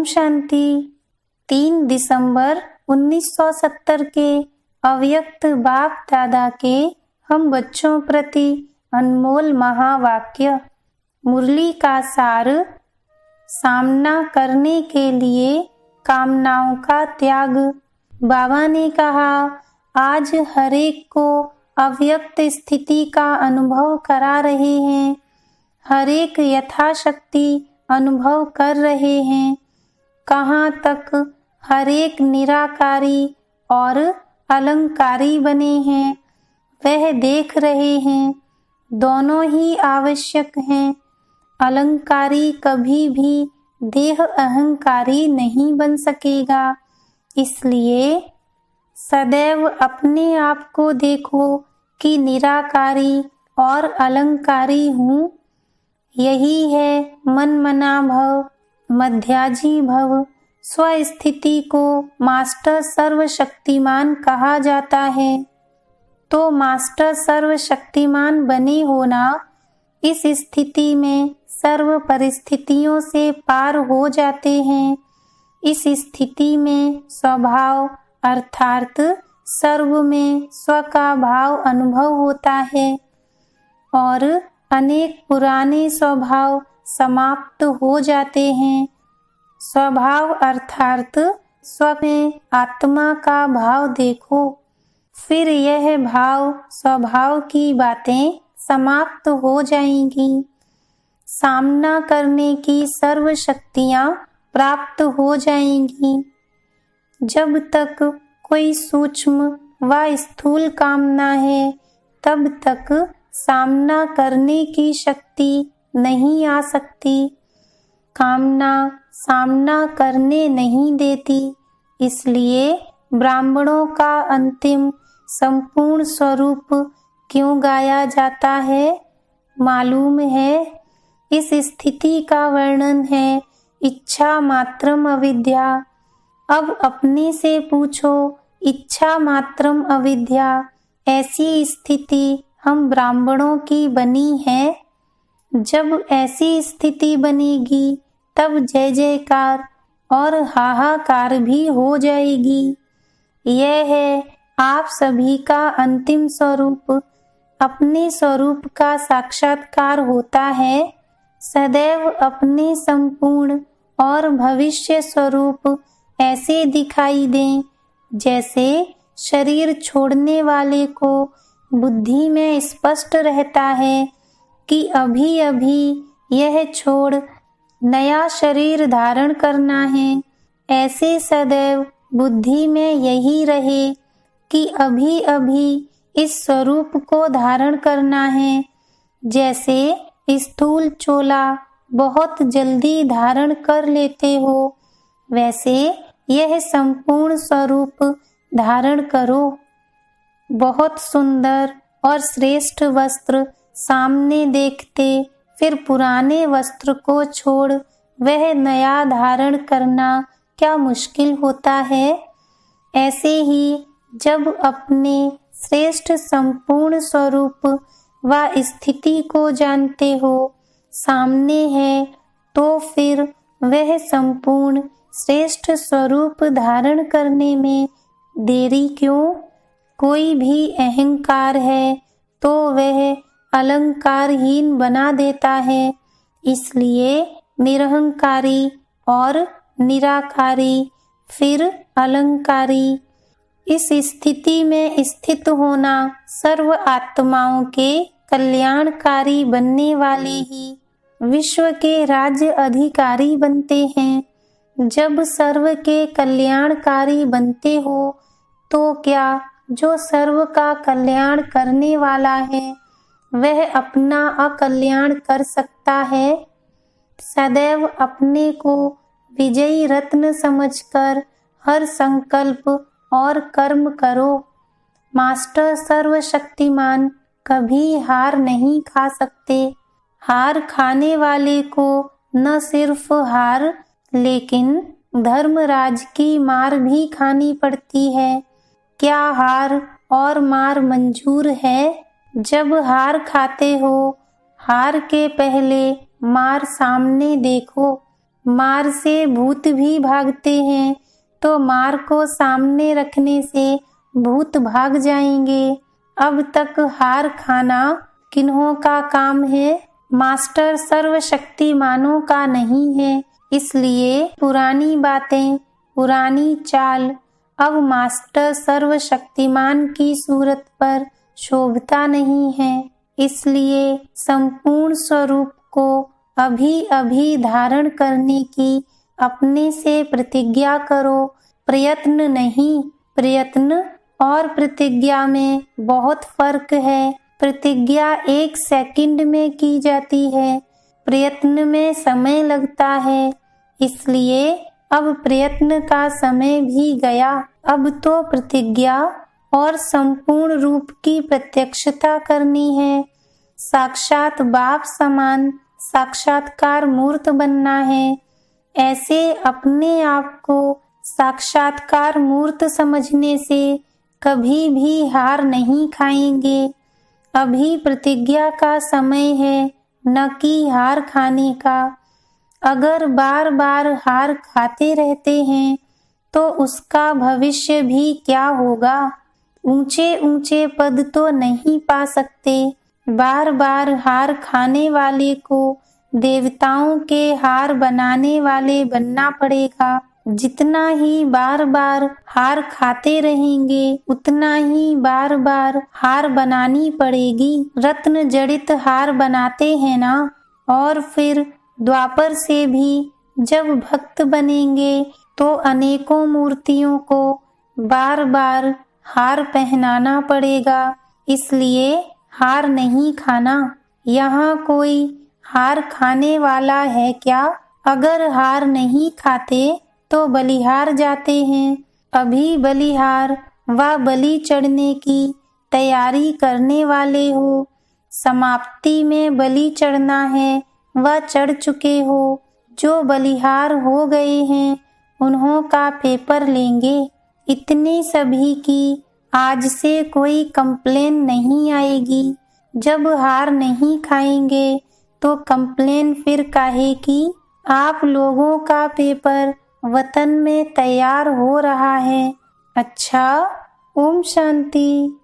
ओम शांति। 3 दिसंबर 1970 के अव्यक्त बाप दादा के हम बच्चों प्रति अनमोल महावाक्य। मुरली का सार, सामना करने के लिए कामनाओं का त्याग। बाबा ने कहा, आज हरेक को अव्यक्त स्थिति का अनुभव करा रहे हैं, हरेक यथाशक्ति अनुभव कर रहे हैं। कहाँ तक हरेक निराकारी और अलंकारी बने हैं, वह देख रहे हैं। दोनों ही आवश्यक हैं। अलंकारी कभी भी देह अहंकारी नहीं बन सकेगा। इसलिए सदैव अपने आप को देखो कि निराकारी और अलंकारी हूँ। यही है मन मना भव, मध्याजी भव। स्वस्थिति को मास्टर सर्वशक्तिमान कहा जाता है। तो मास्टर सर्वशक्तिमान बने होना, इस स्थिति में सर्व परिस्थितियों से पार हो जाते हैं। इस स्थिति में स्वभाव अर्थात सर्व में स्व का भाव अनुभव होता है और अनेक पुराने स्वभाव समाप्त हो जाते हैं। स्वभाव अर्थात स्व में आत्मा का भाव देखो, फिर यह भाव स्वभाव की बातें समाप्त हो जाएंगी। सामना करने की सर्व शक्तियां प्राप्त हो जाएंगी। जब तक कोई सूक्ष्म व स्थूल कामना है, तब तक सामना करने की शक्ति नहीं आ सकती। कामना सामना करने नहीं देती। इसलिए ब्राह्मणों का अंतिम संपूर्ण स्वरूप क्यों गाया जाता है, मालूम है? इस स्थिति का वर्णन है इच्छा मात्रम अविद्या। अब अपने से पूछो, इच्छा मात्रम अविद्या, ऐसी स्थिति हम ब्राह्मणों की बनी है। जब ऐसी स्थिति बनेगी, तब जय जयकार और हाहाकार भी हो जाएगी। यह है आप सभी का अंतिम स्वरूप। अपने स्वरूप का साक्षात्कार होता है। सदैव अपने संपूर्ण और भविष्य स्वरूप ऐसे दिखाई दें जैसे शरीर छोड़ने वाले को बुद्धि में स्पष्ट रहता है कि अभी अभी यह छोड़ नया शरीर धारण करना है। ऐसे सदैव बुद्धि में यही रहे कि अभी अभी इस स्वरूप को धारण करना है। जैसे स्थूल चोला बहुत जल्दी धारण कर लेते हो, वैसे यह संपूर्ण स्वरूप धारण करो। बहुत सुंदर और श्रेष्ठ वस्त्र सामने देखते फिर पुराने वस्त्र को छोड़ वह नया धारण करना क्या मुश्किल होता है? ऐसे ही जब अपने श्रेष्ठ संपूर्ण स्वरूप व स्थिति को जानते हो, सामने है, तो फिर वह संपूर्ण श्रेष्ठ स्वरूप धारण करने में देरी क्यों? कोई भी अहंकार है तो वह अलंकारहीन बना देता है। इसलिए निरहंकारी और निराकारी फिर अलंकारी, इस स्थिति में स्थित होना सर्व आत्माओं के कल्याणकारी बनने वाले ही विश्व के राज्य अधिकारी बनते हैं। जब सर्व के कल्याणकारी बनते हो, तो क्या जो सर्व का कल्याण करने वाला है वह अपना अकल्याण कर सकता है? सदैव अपने को विजयी रत्न समझकर हर संकल्प और कर्म करो। मास्टर सर्वशक्तिमान कभी हार नहीं खा सकते। हार खाने वाले को न सिर्फ हार लेकिन धर्मराज की मार भी खानी पड़ती है। क्या हार और मार मंजूर है? जब हार खाते हो, हार के पहले मार सामने देखो। मार से भूत भी भागते हैं, तो मार को सामने रखने से भूत भाग जाएंगे। अब तक हार खाना किन्हों का काम है? मास्टर सर्वशक्तिमानों का नहीं है। इसलिए पुरानी बातें, पुरानी चाल अब मास्टर सर्वशक्तिमान की सूरत पर शोभता नहीं है। इसलिए संपूर्ण स्वरूप को अभी अभी धारण करने की अपने से प्रतिज्ञा करो। प्रयत्न नहीं, प्रयत्न और प्रतिज्ञा में बहुत फर्क है। प्रतिज्ञा 1 सेकंड में की जाती है, प्रयत्न में समय लगता है। इसलिए अब प्रयत्न का समय भी गया। अब तो प्रतिज्ञा और संपूर्ण रूप की प्रत्यक्षता करनी है। साक्षात बाप समान साक्षात्कार मूर्त बनना है। ऐसे अपने आप को साक्षात्कार मूर्त समझने से कभी भी हार नहीं खाएंगे। अभी प्रतिज्ञा का समय है, न कि हार खाने का। अगर बार बार हार खाते रहते हैं तो उसका भविष्य भी क्या होगा? ऊंचे ऊंचे पद तो नहीं पा सकते। बार बार हार खाने वाले को देवताओं के हार बनाने वाले बनना पड़ेगा। जितना ही बार बार हार खाते रहेंगे, उतना ही बार बार हार बनानी पड़ेगी। रत्न जड़ित हार बनाते हैं ना। और फिर द्वापर से भी जब भक्त बनेंगे तो अनेकों मूर्तियों को बार बार हार पहनाना पड़ेगा। इसलिए हार नहीं खाना। यहाँ कोई हार खाने वाला है क्या? अगर हार नहीं खाते तो बलिहार जाते हैं। अभी बलिहार व बलि चढ़ने की तैयारी करने वाले हो। समाप्ति में बलि चढ़ना है, वह चढ़ चुके हो। जो बलिहार हो गए हैं उन्हों का पेपर लेंगे। इतने सभी की आज से कोई कंप्लेन नहीं आएगी। जब हार नहीं खाएंगे तो कंप्लेन फिर काहे की? आप लोगों का पेपर वतन में तैयार हो रहा है। अच्छा, ओम शांति।